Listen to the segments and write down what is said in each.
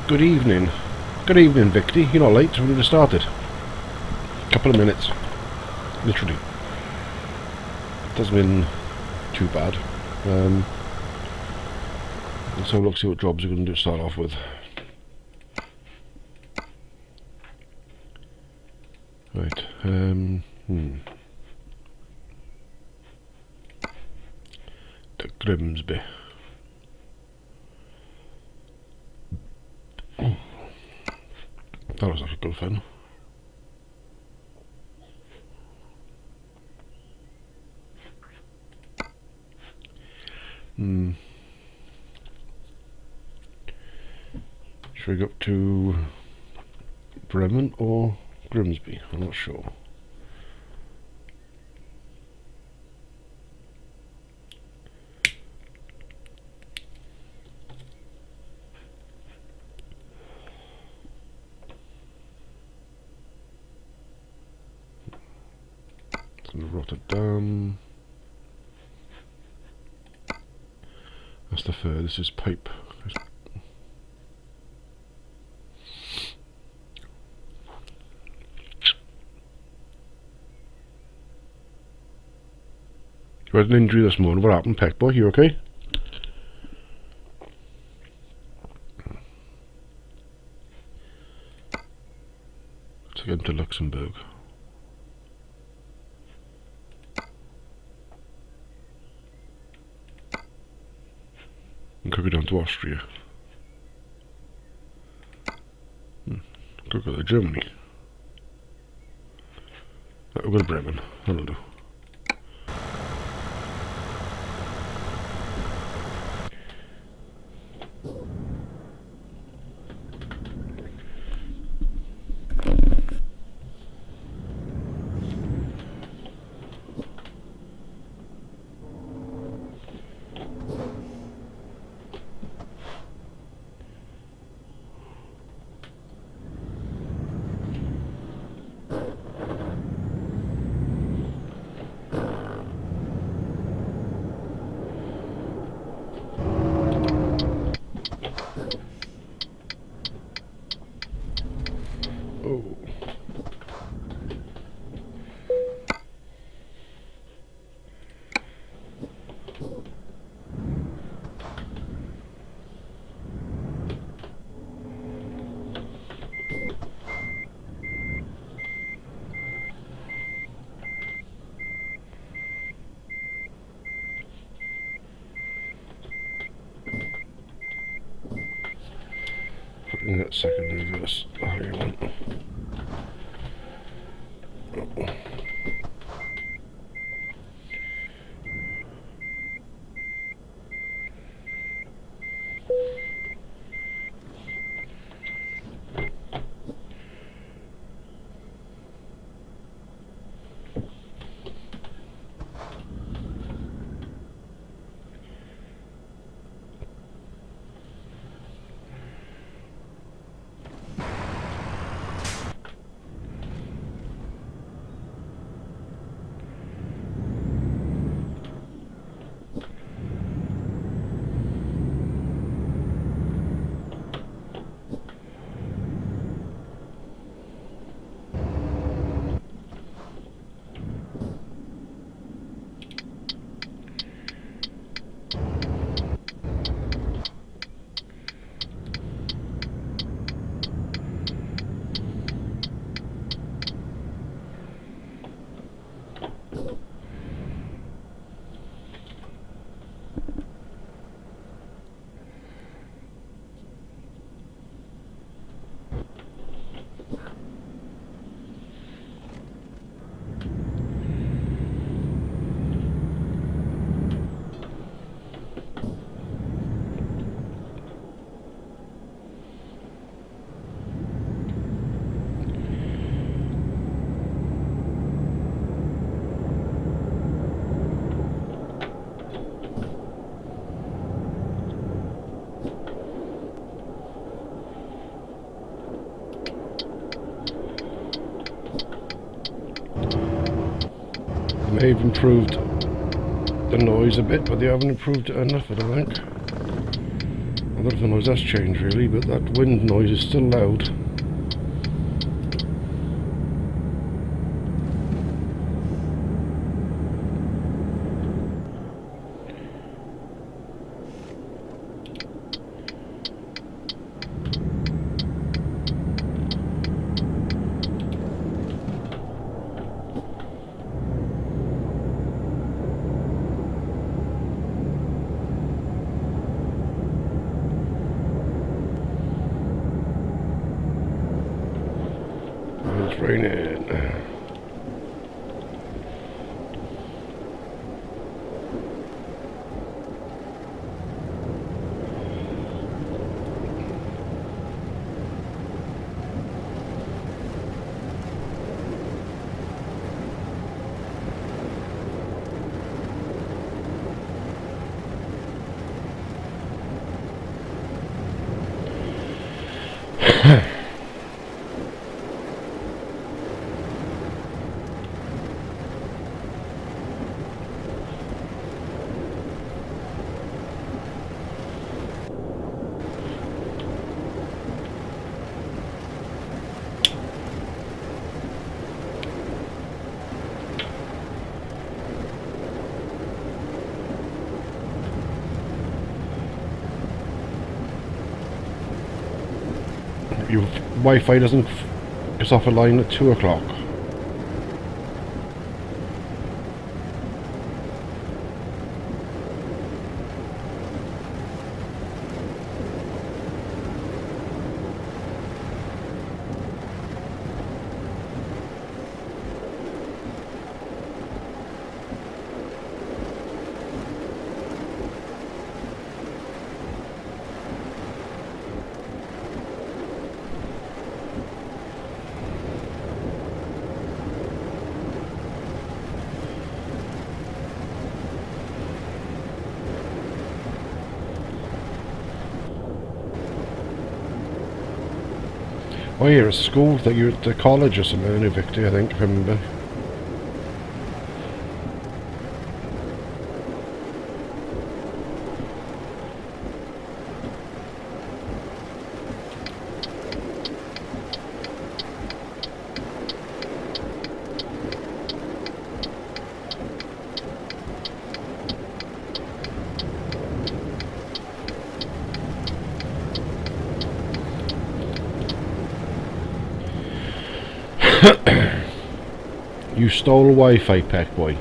Good evening. Good evening, Victor. You're not late. We've just started. Couple of minutes. Literally. Doesn't mean too bad. Let's have a look, see what jobs we're going to start off with. Right. The Grimsby. That was like a good fun. Should we go up to Bremen or Grimsby? I'm not sure. Rotterdam. That's the fur. This is pipe. You had an injury this morning. What happened, Peck Boy? You okay? get to Luxembourg. And could go down to Austria. Could go to Germany. We'll go to Bremen. That'll do. Oh. Putting that second reverse. Hang on. Oh. They've improved the noise a bit, but they haven't improved it enough, I don't think. I don't know if the noise has changed really, but that wind noise is still loud. It's raining. Your Wi-Fi doesn't It's off a line at 2 o'clock. Oh, you're at school, that you're at the college or something, aren't you, Victor, I think, if I remember. You stole a Wi-Fi pack, boy.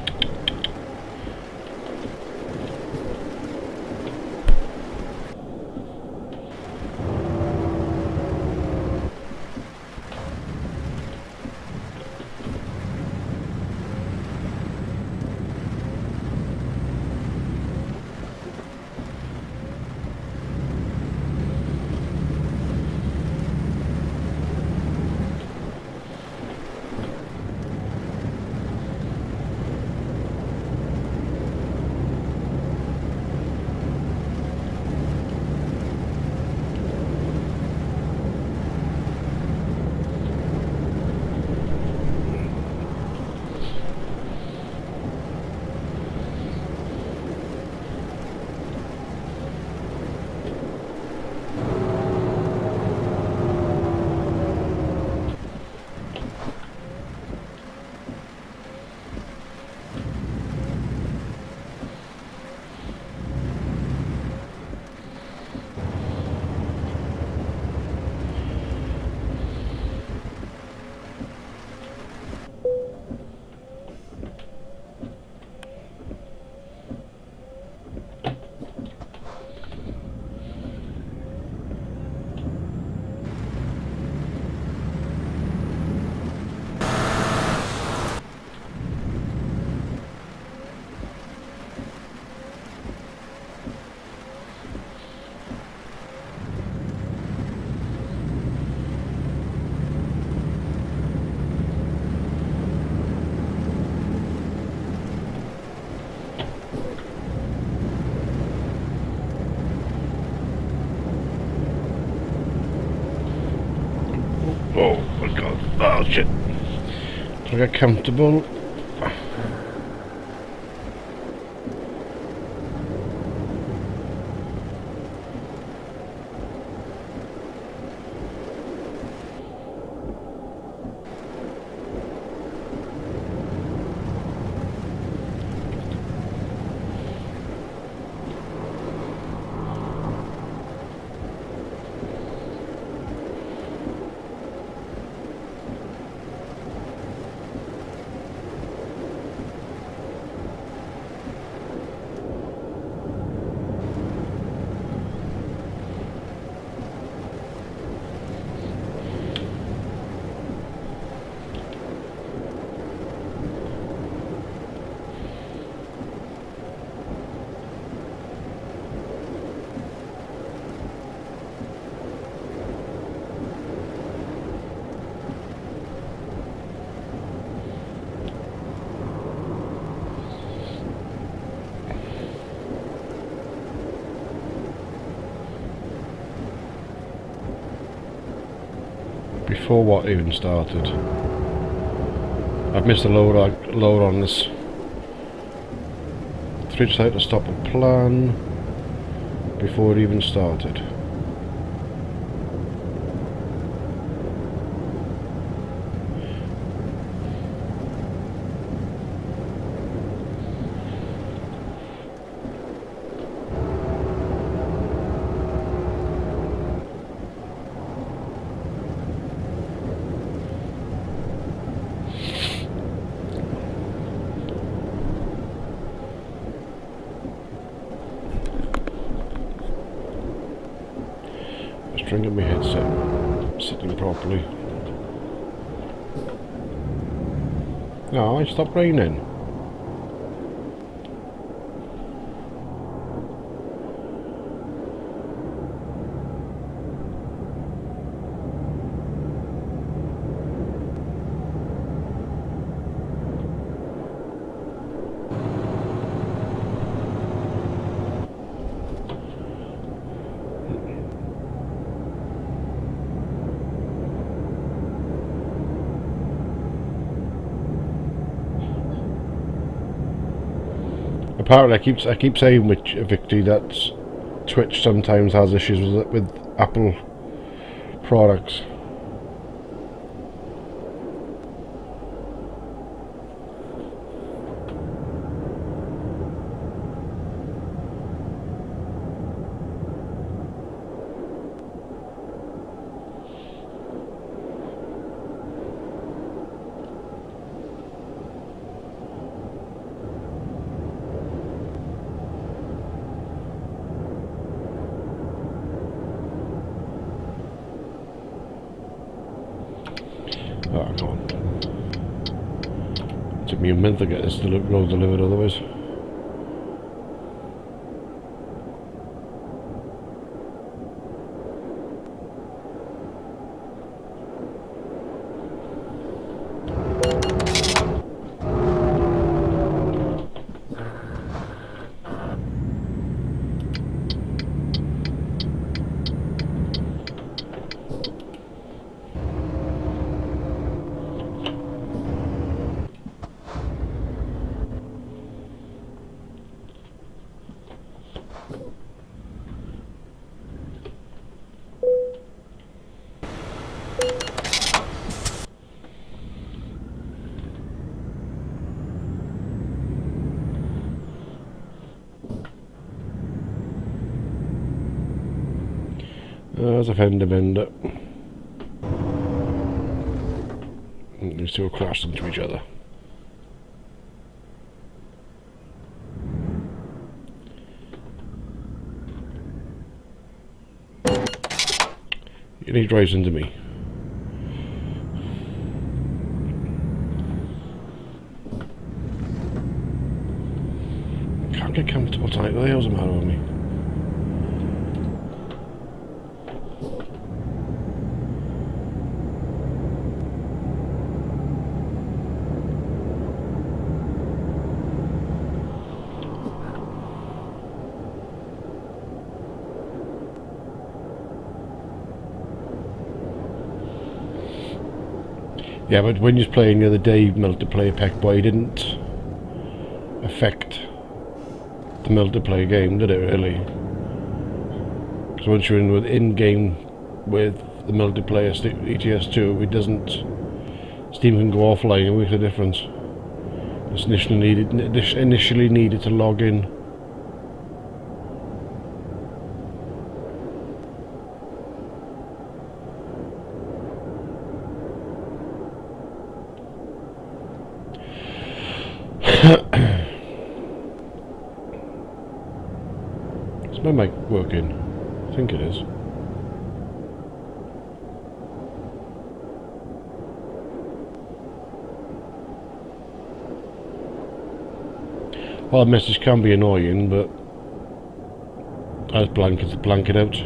Oh my god. Oh shit. Do I get comfortable? Before what even started? I've missed a load on this. 3 decided to stop a plan before it even started. Just trying to get my headset sitting properly. No, it stopped raining. Apparently, I keep saying with Victory that Twitch sometimes has issues with Apple products. Oh, come on. Took me a minute to get this road delivered otherwise. There's a fender bender. These two are crashed into each other. And he drives into me. Can't get comfortable tonight. What the hell's the matter with me? Yeah, but when you was playing the other day, multiplayer Packboy didn't affect the multiplayer game, did it really? Because once you're in-game with the multiplayer ETS2, it doesn't. Steam can go offline and make a difference. It's initially needed to log in. Is my mic working? I think it is. Well, a message can be annoying, but I just blank it out.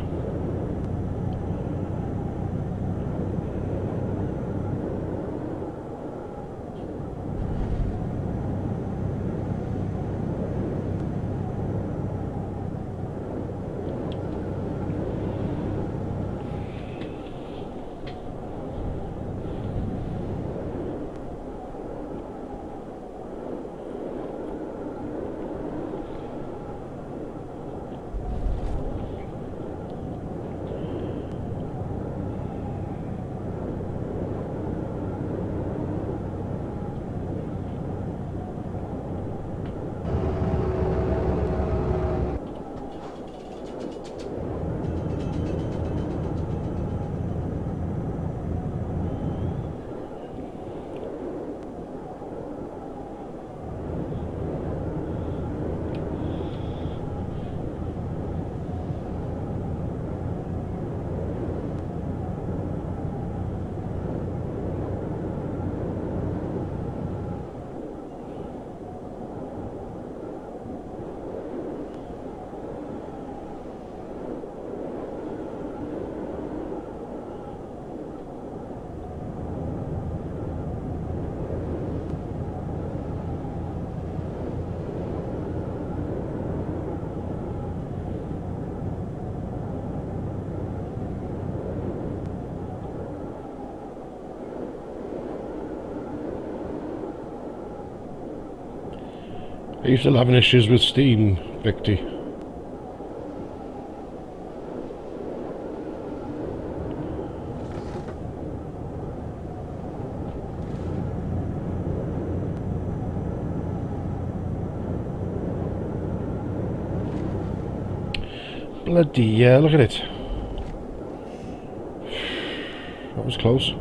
Are you still having issues with Steam, Victy? Bloody yeah, look at it. That was close.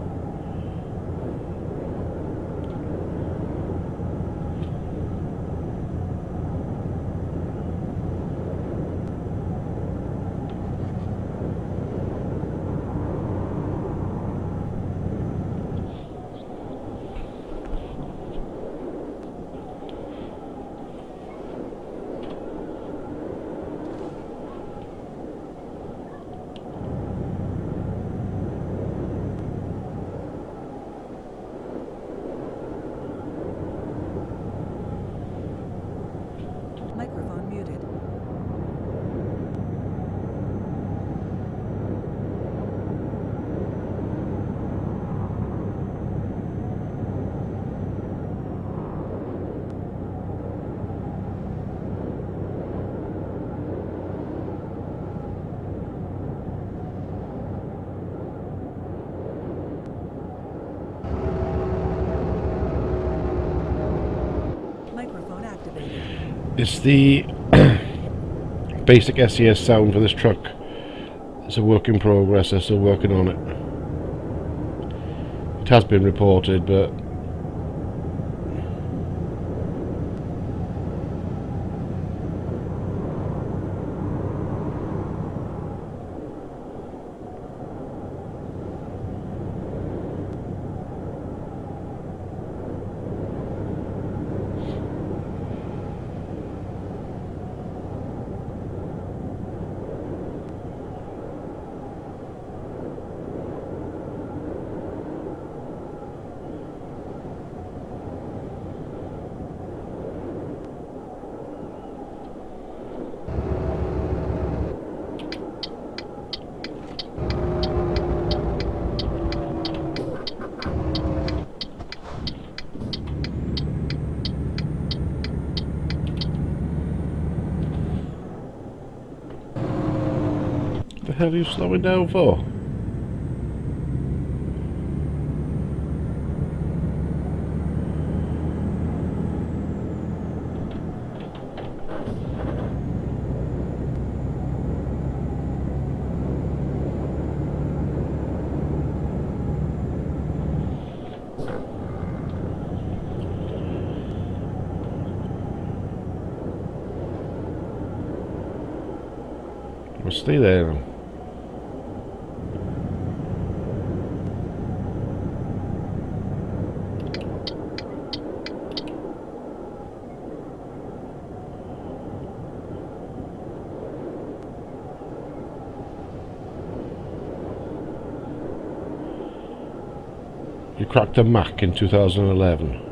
Microphone muted. Microphone activated. It's the basic SES sound for this truck. It's a work in progress, they're still working on it. It has been reported, but what the hell are you slowing down for? Well, stay there now. You cracked a Mac in 2011.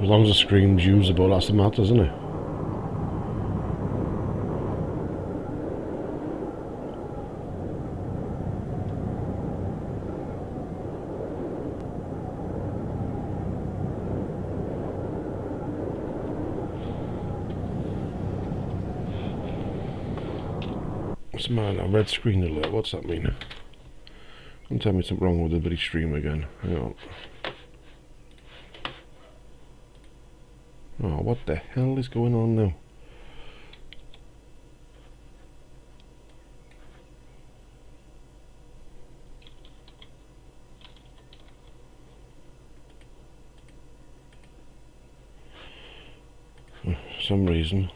As long as the screen's usable, that's the matter, isn't it? What's the matter? A red screen alert, what's that mean? Don't tell me something wrong with the bloody stream again. Hang on. Oh, what the hell is going on now? For some reason.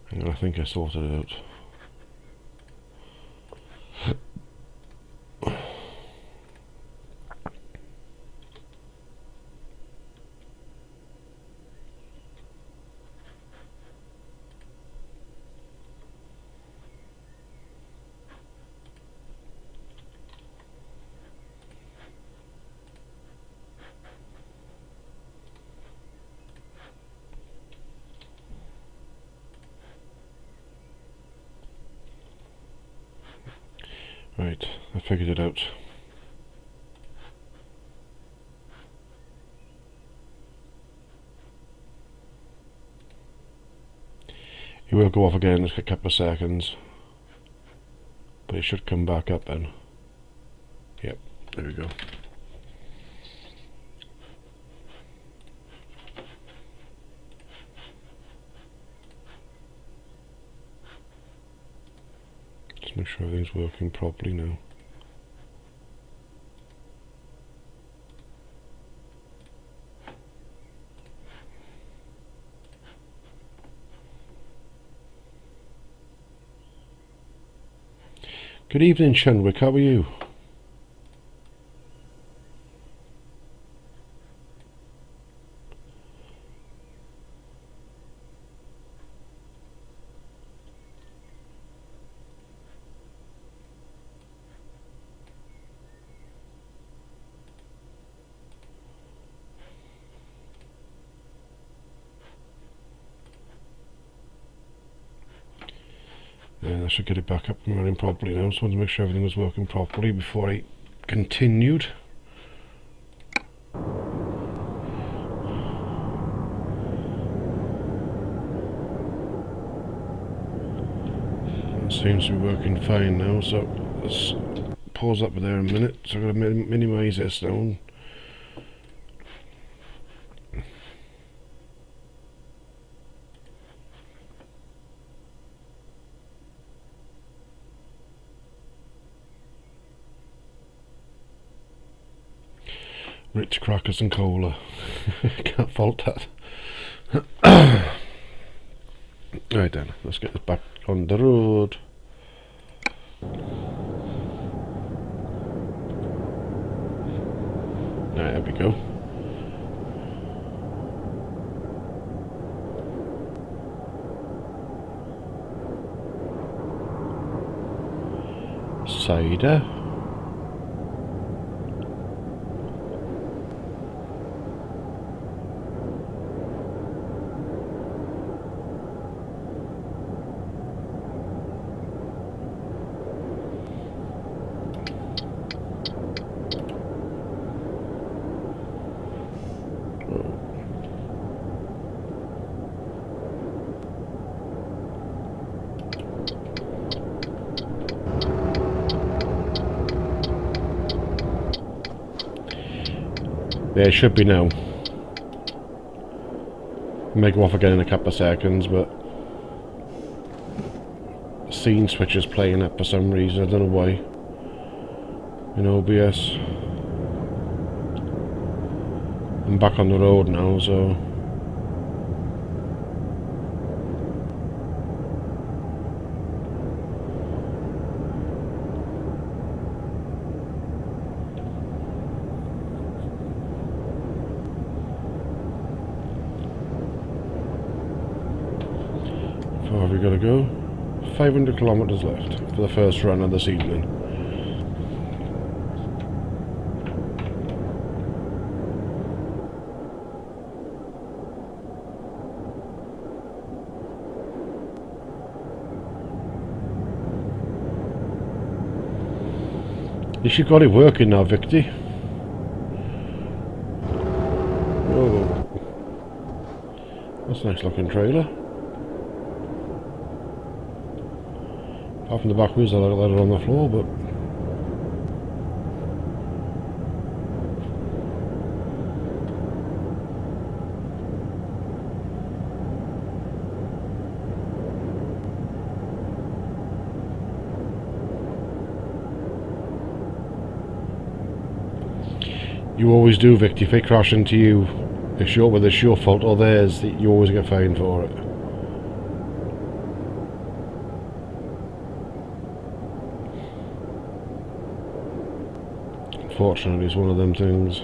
Hang on, I think I sorted it out. Right, I figured it out. He will go off again in a couple of seconds, but he should come back up then. Yep, there we go. Just make sure everything's working properly now. Good evening, Shenwick, how are you? Yeah, I should get it back up and running properly now. Just wanted to make sure everything was working properly before I continued. It seems to be working fine now, so let's pause up there a minute. So I'm going to minimise this now. Rich crackers and cola. Can't fault that. Right then, let's get this back on the road. Right, there we go. Cider. Yeah, it should be now. May go off again in a couple of seconds, but the scene switch is playing up for some reason. I don't know why. In OBS. I'm back on the road now, so how have we got to go? 500 kilometers left for the first run of this evening. At least you've got it working now, Victy. Oh, that's a nice looking trailer. Apart from the back wheels, I like that are on the floor, but you always do, Victor. If they crash into you, it's whether it's your fault or theirs, that you always get fined for it. Unfortunately, it's one of them things.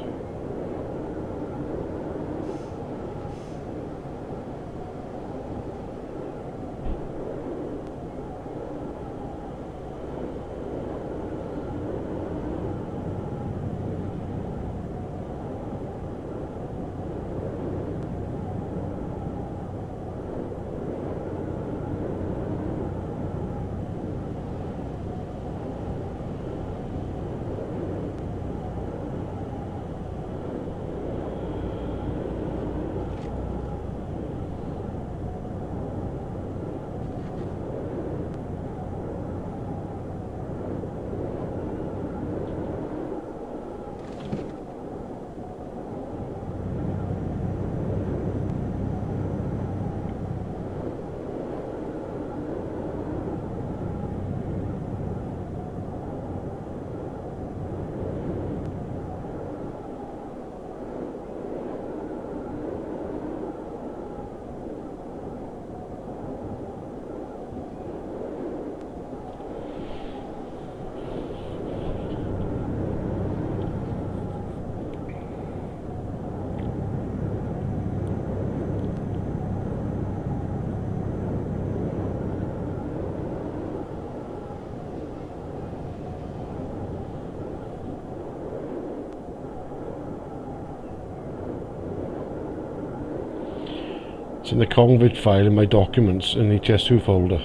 It's in the convict file in my documents in the HS2 folder.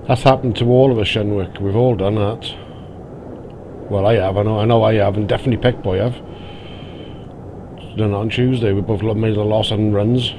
That's happened to all of us, Shenwick. We've all done that. Well, I have. I know I have, and definitely Peckboy have. Done that on Tuesday. We both made a loss on runs.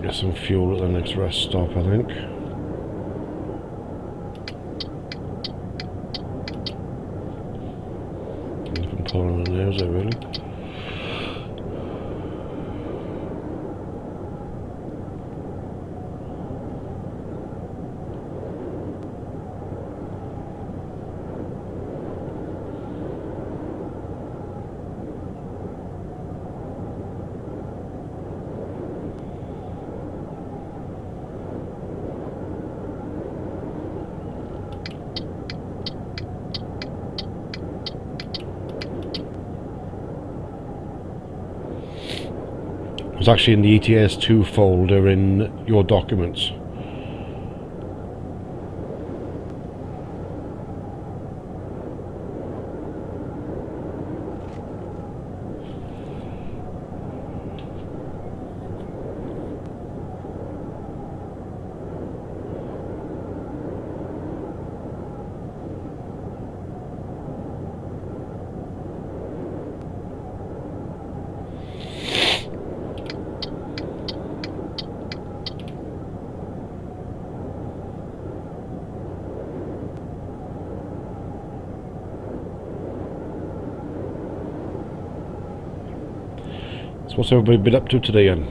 Get some fuel at the next rest stop, I think. Nothing pouring in there, is it really? It's actually in the ETS2 folder in your documents. So what's everybody been up to today, Ian?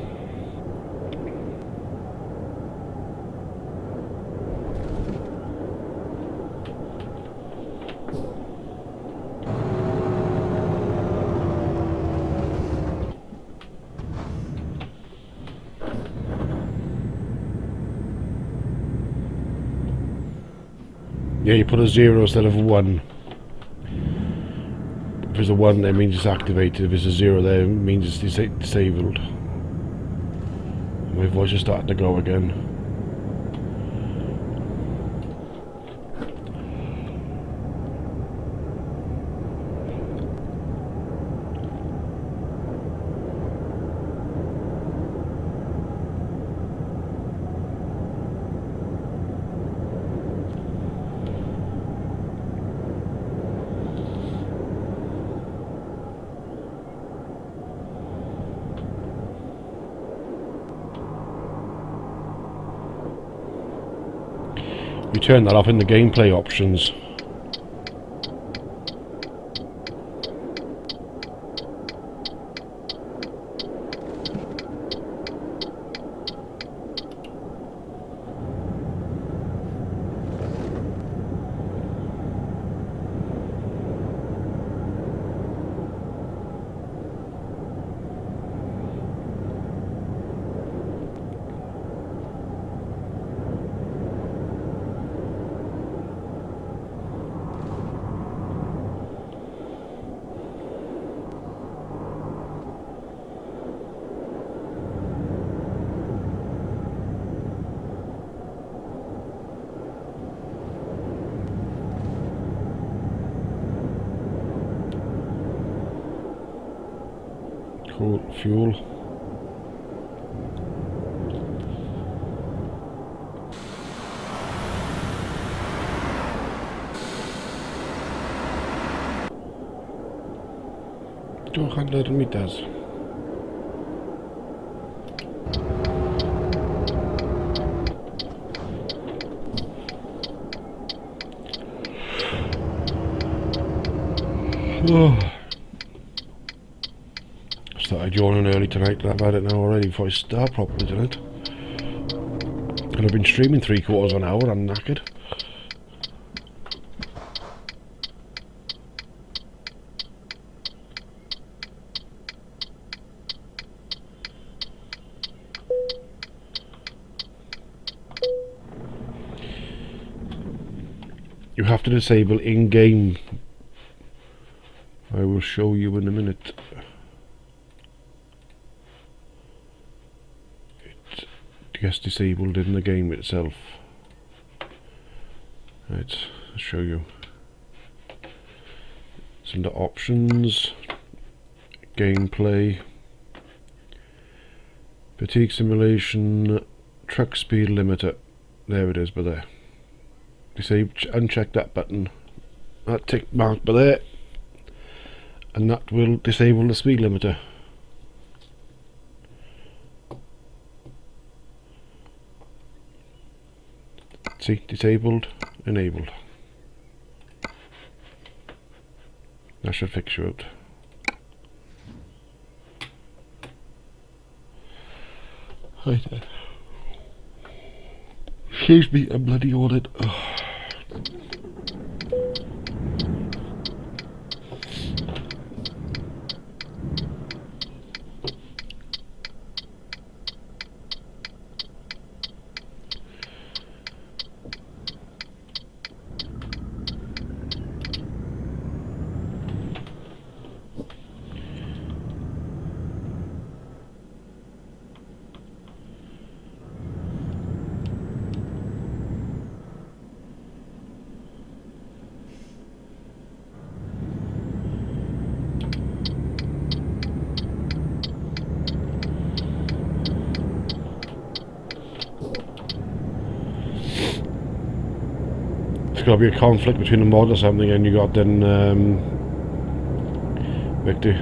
Yeah, you put a 0 instead of a 1. If there's a 1 there, it means it's activated. If there's a 0 there, it means it's disabled. My voice is starting to go again. You turn that off in the gameplay options. Cool. Fuel. $200 meters. Oh. Started yawning early tonight, and I've had it now already before I start properly tonight. And I've been streaming 3/4 of an hour, I'm knackered. You have to disable in-game. I will show you in a minute. It gets disabled in the game itself. Right, I'll show you. It's under options, gameplay, fatigue simulation, truck speed limiter. There it is, by there. Uncheck that button, that tick mark by there, and that will disable the speed limiter. See, disabled, enabled. That should fix you out. Hi there. Excuse me, I'm bloody ordered. There's got to be a conflict between a mod or something, and you got then Victor.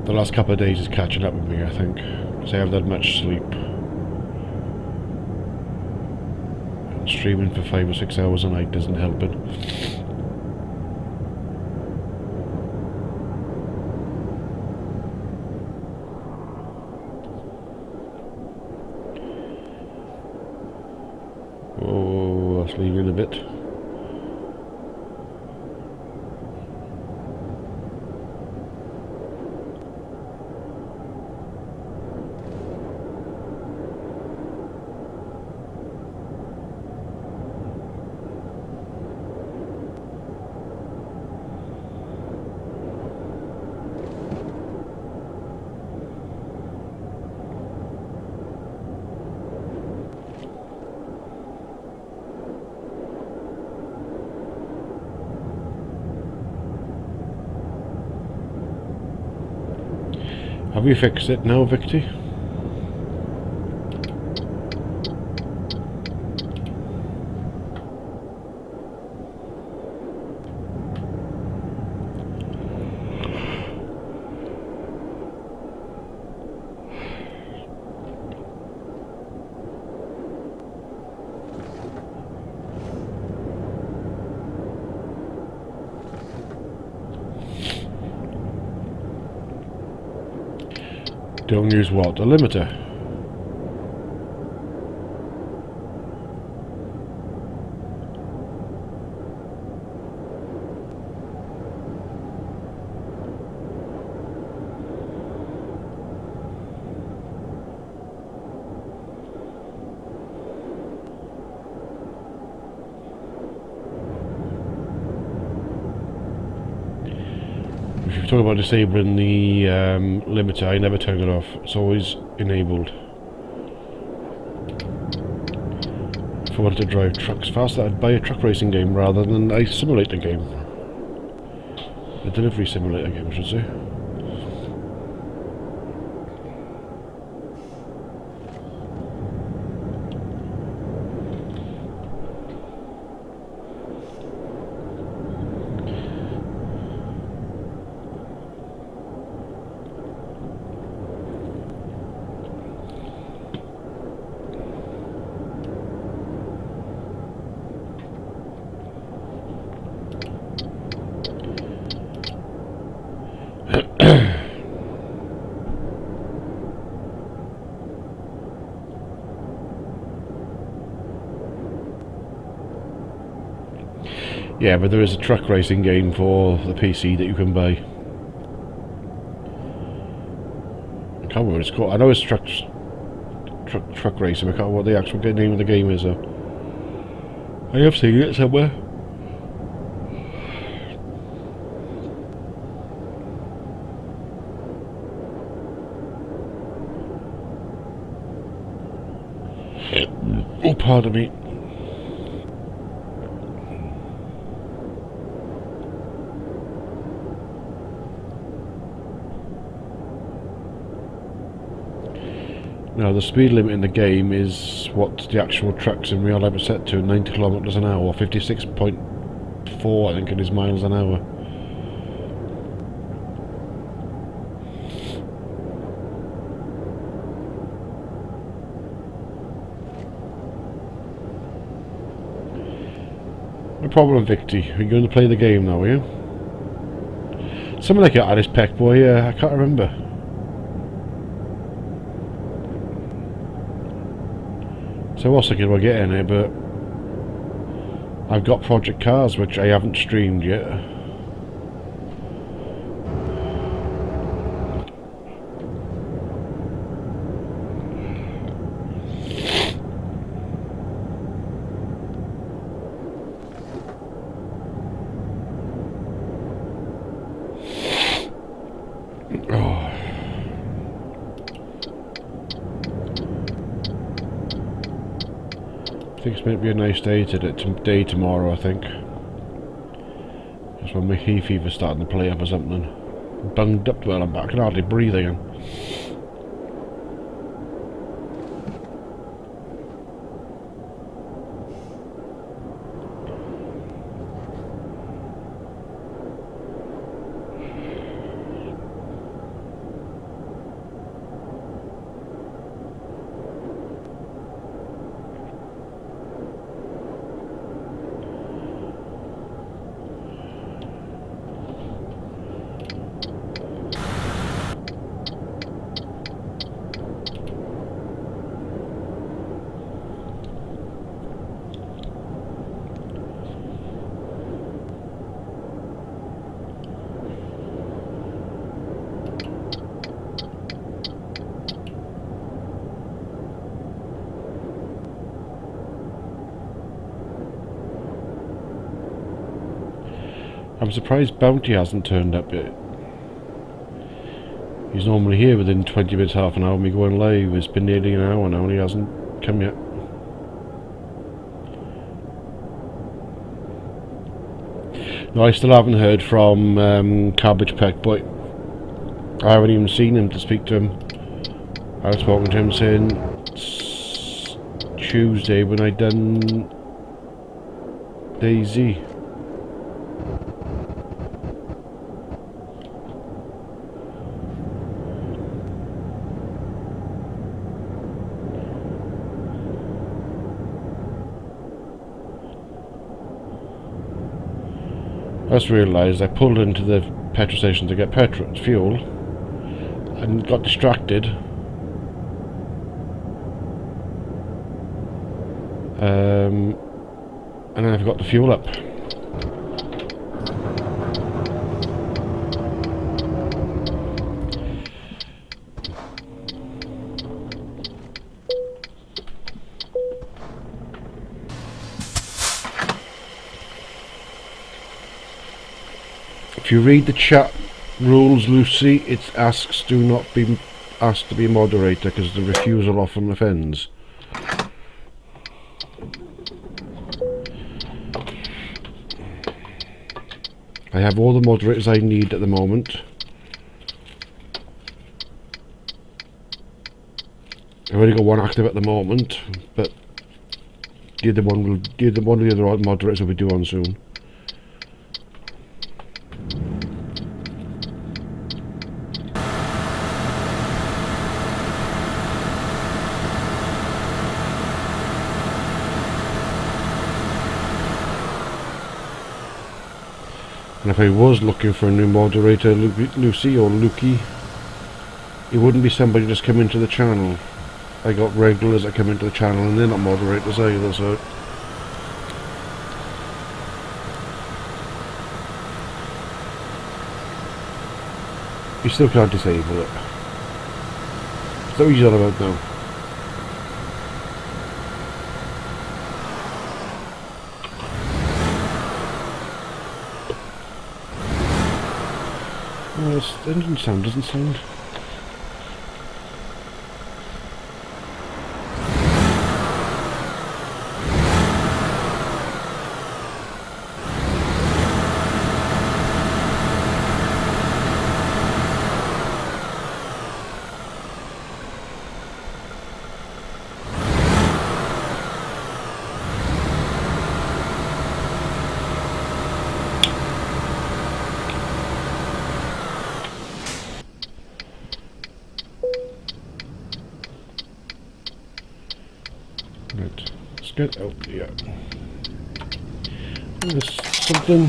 The last couple of days is catching up with me, I think, because I haven't had much sleep. Streaming for 5 or 6 hours a night doesn't help it. Oh, that's leaving a bit. Have we fixed it now, Victy? Don't use what? A limiter? If you talk about disabling the limiter, I never turn it off. It's always enabled. If I wanted to drive trucks faster, I'd buy a truck racing game rather than a simulator game. A delivery simulator game, I should say. Yeah, but there is a truck racing game for the PC that you can buy. I can't remember what it's called. I know it's truck racing. I can't remember what the actual name of the game is though. I have seen it somewhere. Oh, pardon me. Now the speed limit in the game is what the actual trucks in real life are set to, 90 kilometers an hour, 56.4 I think it is miles an hour. No problem, Victy. Are you going to play the game now, are you? Something like Alice Peck Boy, yeah, I can't remember. So I was thinking about getting it, but I've got Project Cars, which I haven't streamed yet. I think it's meant to be a nice day tomorrow, I think. That's when my hay fever's starting to play up or something. I'm bunged up well, I can hardly breathe again. I'm surprised Bounty hasn't turned up yet. He's normally here within 20 minutes, half an hour when we go on live. It's been nearly an hour now and he hasn't come yet. No, I still haven't heard from Cabbage Peck Boy. I haven't even seen him to speak to him. I was spoken to him saying Tuesday when I done Daisy. I just realised I pulled into the petrol station to get fuel and got distracted. And then I forgot to fuel up. If you read the chat rules, Lucy, it asks do not be asked to be a moderator because the refusal often offends. I have all the moderators I need at the moment. I've only got one active at the moment, but the other one of the other moderators will be due on soon. And if I was looking for a new moderator, Lucy or Lukey, it wouldn't be somebody just come into the channel. I got regulars that come into the channel and they're not moderators either, so... You still can't disable it. Is that what you're on about now? Well, this engine sound doesn't sound... Right, let's get out here. There's something...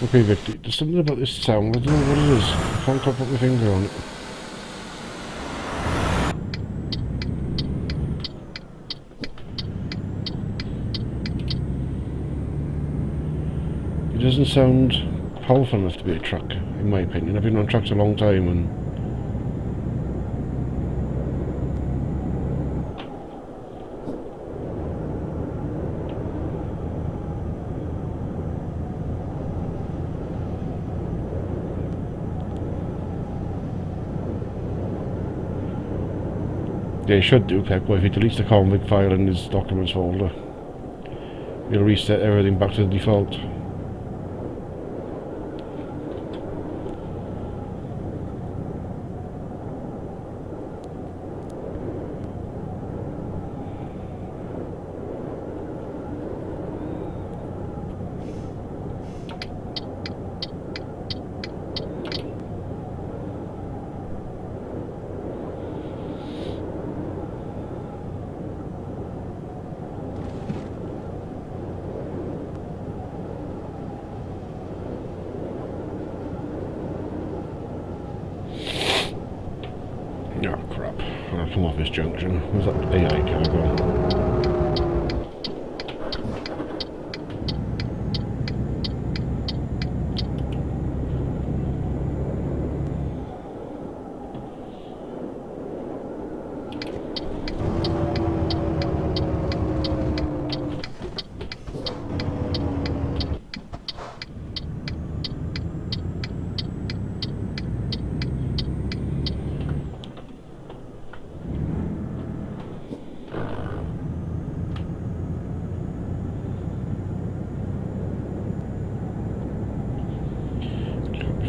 Okay, Victor, there's something about this sound, I don't know what it is. I can't quite put my finger on it. It doesn't sound powerful enough to be a truck, in my opinion. I've been on trucks a long time and... Yeah, he should do, Pepboy. If he deletes the config file in his documents folder, he'll reset everything back to the default. Oh crap, I'll come off this junction. Where's that AI car going?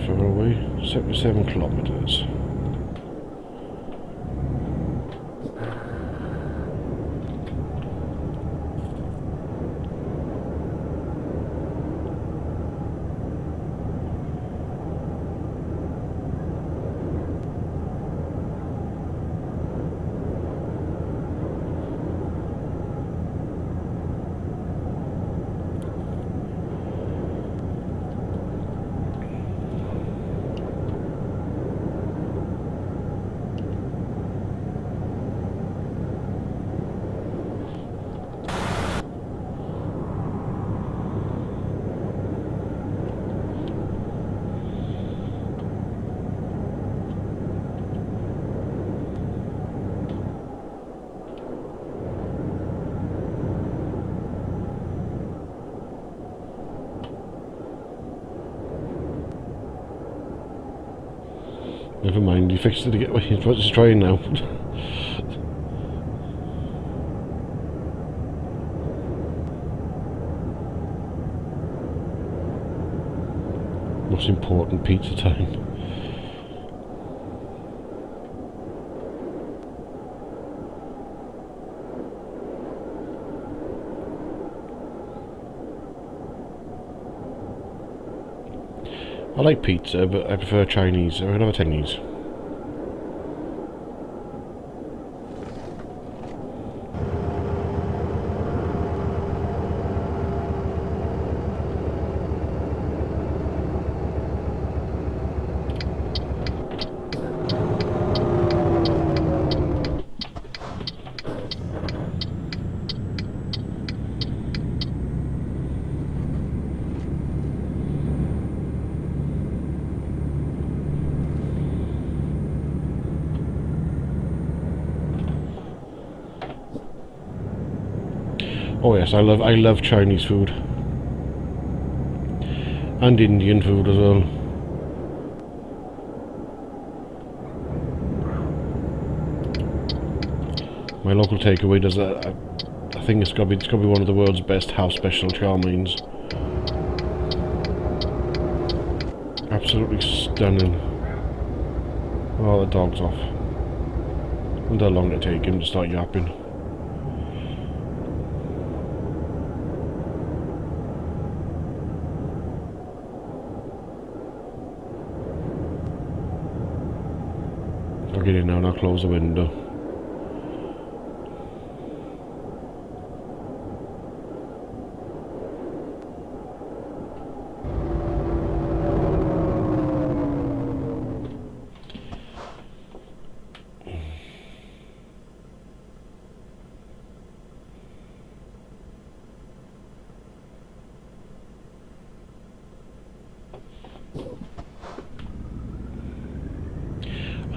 far away. 77 kilometers. Never mind, he fixed it to get what he's just trying now. Most important pizza time. I like pizza, but I prefer Chinese. I would have a Chinese. Oh yes, I love Chinese food. And Indian food as well. My local takeaway does that. I think it's got to be one of the world's best house special chow meins. Absolutely stunning. Oh, the dog's off. I wonder how long it'll take him to start yapping. I'll get in now and I'll close the window.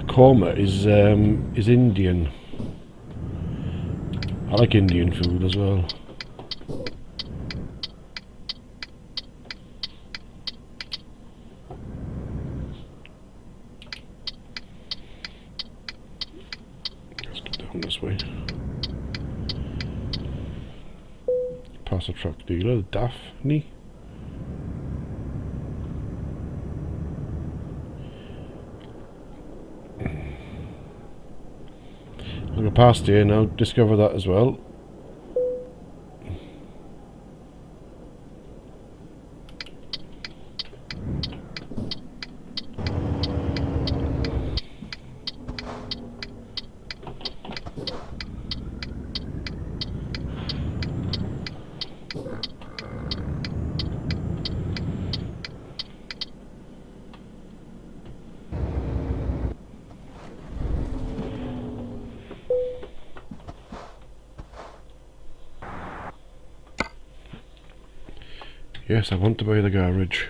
Korma is Indian. I like Indian food as well. Let's get down this way. Past a truck dealer, Daphne. I'll go past here now, discover that as well. Yes, I want to buy the garage.